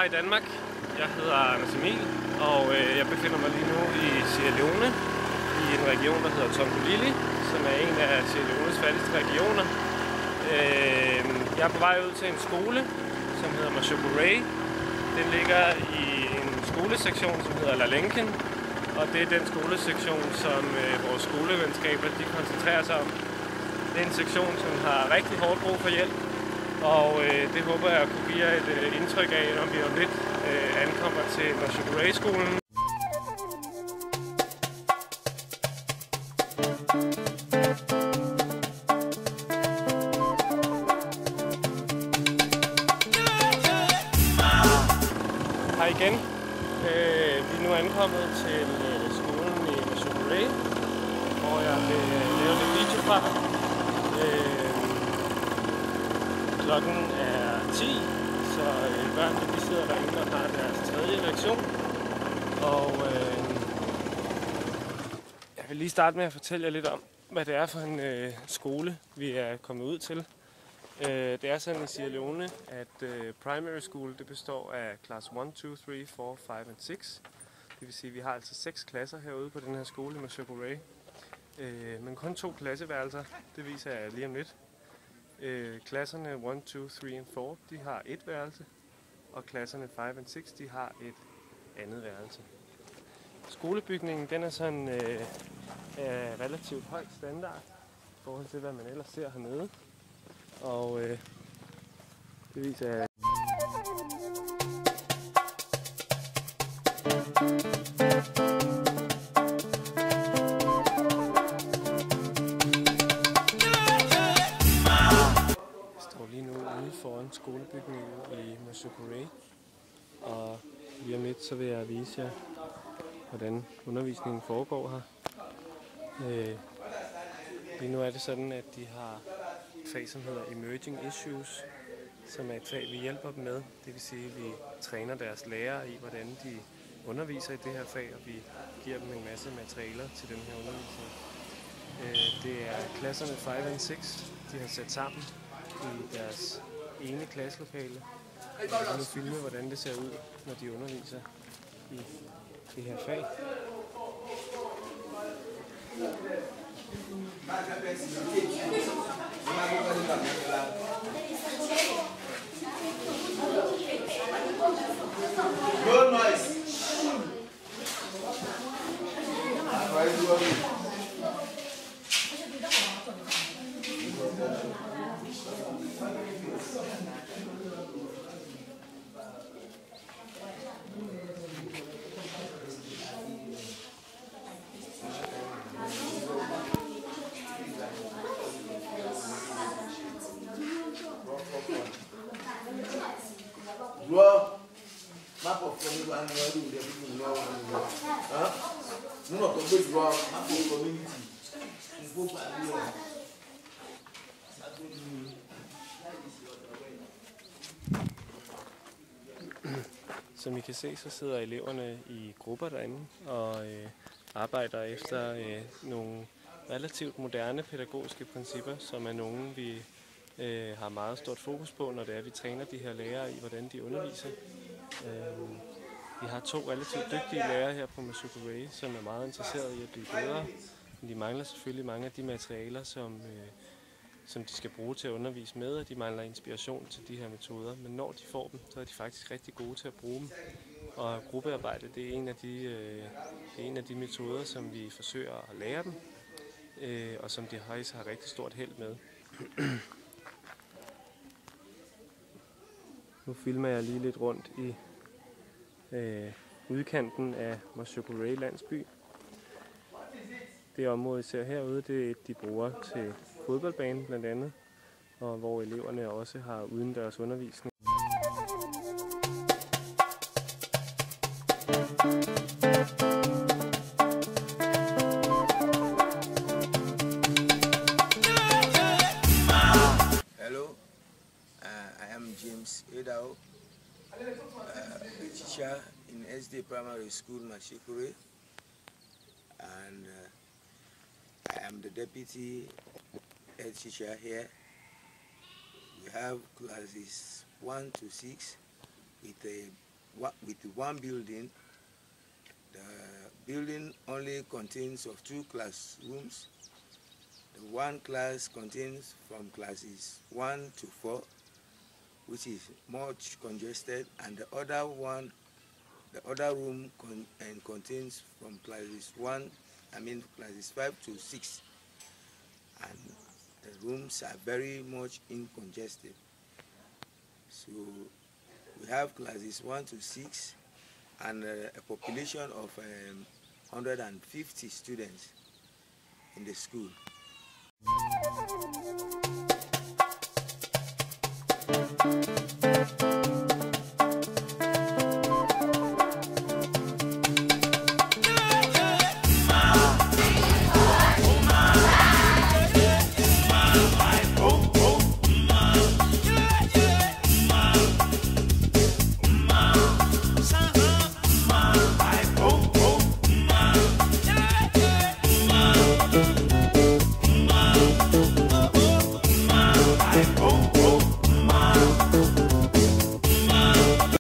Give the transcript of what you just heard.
fra i Danmark. Jeg hedder Anders Emil, og jeg befinder mig lige nu i Sierra Leone, i en region, der hedder Tongolili, som er en af Sierra Leones fattigste regioner. Jeg er på vej ud til en skole, som hedder Mashoko-Ray. Den ligger i en skolesektion, som hedder Lalenken, og det er den skolesektion, som vores skolevenskaber de koncentrerer sig om. Det er en sektion, som har rigtig hårdt brug for hjælp, og det håber jeg at kunne give jer et indtryk af, når vi om lidt ankommer til Mashoko-Ray-skolen. Hej igen. Vi er nu ankommet til skolen i Mashoko-Ray, hvor jeg vil lave lidt video fra. Klokken er 10, så børnene sidder derinde og har deres tredje lektion. Og jeg vil lige starte med at fortælle jer lidt om, hvad det er for en skole, vi er kommet ud til. Det er sådan i Sierra Leone, at primary school det består af class 1, 2, 3, 4, 5 og 6. Det vil sige, at vi har altså 6 klasser herude på den her skole med Mashoko-Ray. Men kun 2 klasseværelser, det viser jeg lige om lidt. Klasserne 1, 2, 3 og 4, de har et værelse, og klasserne 5 og 6, de har et andet værelse. Skolebygningen den er sådan relativt højt standard i forhold til, hvad man ellers ser hernede. Og det viser jeg. Lige nu ude foran skolebygningen i Mashoko-Ray, og lige om lidt så vil jeg vise jer, hvordan undervisningen foregår her. Lige nu er det sådan, at de har et fag, som hedder Emerging Issues, som er et fag, vi hjælper dem med. Det vil sige, at vi træner deres lærere i, hvordan de underviser i det her fag, og vi giver dem en masse materialer til den her undervisning. Det er klasserne 5 og 6, de har sat sammen i deres ene klasselokale. Jeg vil nu filme, hvordan det ser ud, når de underviser i det her fag. Good noise. Som I kan se, så sidder eleverne i grupper derinde og arbejder efter nogle relativt moderne pædagogiske principper, som er nogle, vi har meget stort fokus på, når det er, vi træner de her lærere i, hvordan de underviser. Vi har 2 relativt dygtige lærere her på Mashoko-Ray, som er meget interesserede i at blive bedre. Men de mangler selvfølgelig mange af de materialer, som de skal bruge til at undervise med, og de mangler inspiration til de her metoder. Men når de får dem, så er de faktisk rigtig gode til at bruge dem. Og gruppearbejde, det er en af de metoder, som vi forsøger at lære dem, og som de har rigtig stort held med. Nu filmer jeg lige lidt rundt i udkanten af Mashoko-Ray landsby. Det område, I ser herude, det er et, de bruger til fodboldbanen blandt andet, og hvor eleverne også har udendørs undervisning. Hello, I am James Edao, a teacher in SD Primary School, Mashoko-Ray, and I am the deputy head teacher here. We have classes 1 to 6 with a with one building. The building only contains of 2 classrooms. The one class contains from classes 1 to 4, which is much congested, and the other room contains from classes 5 to 6, and the rooms are very much incongested. So we have classes 1 to 6 and a population of 150 students in the school.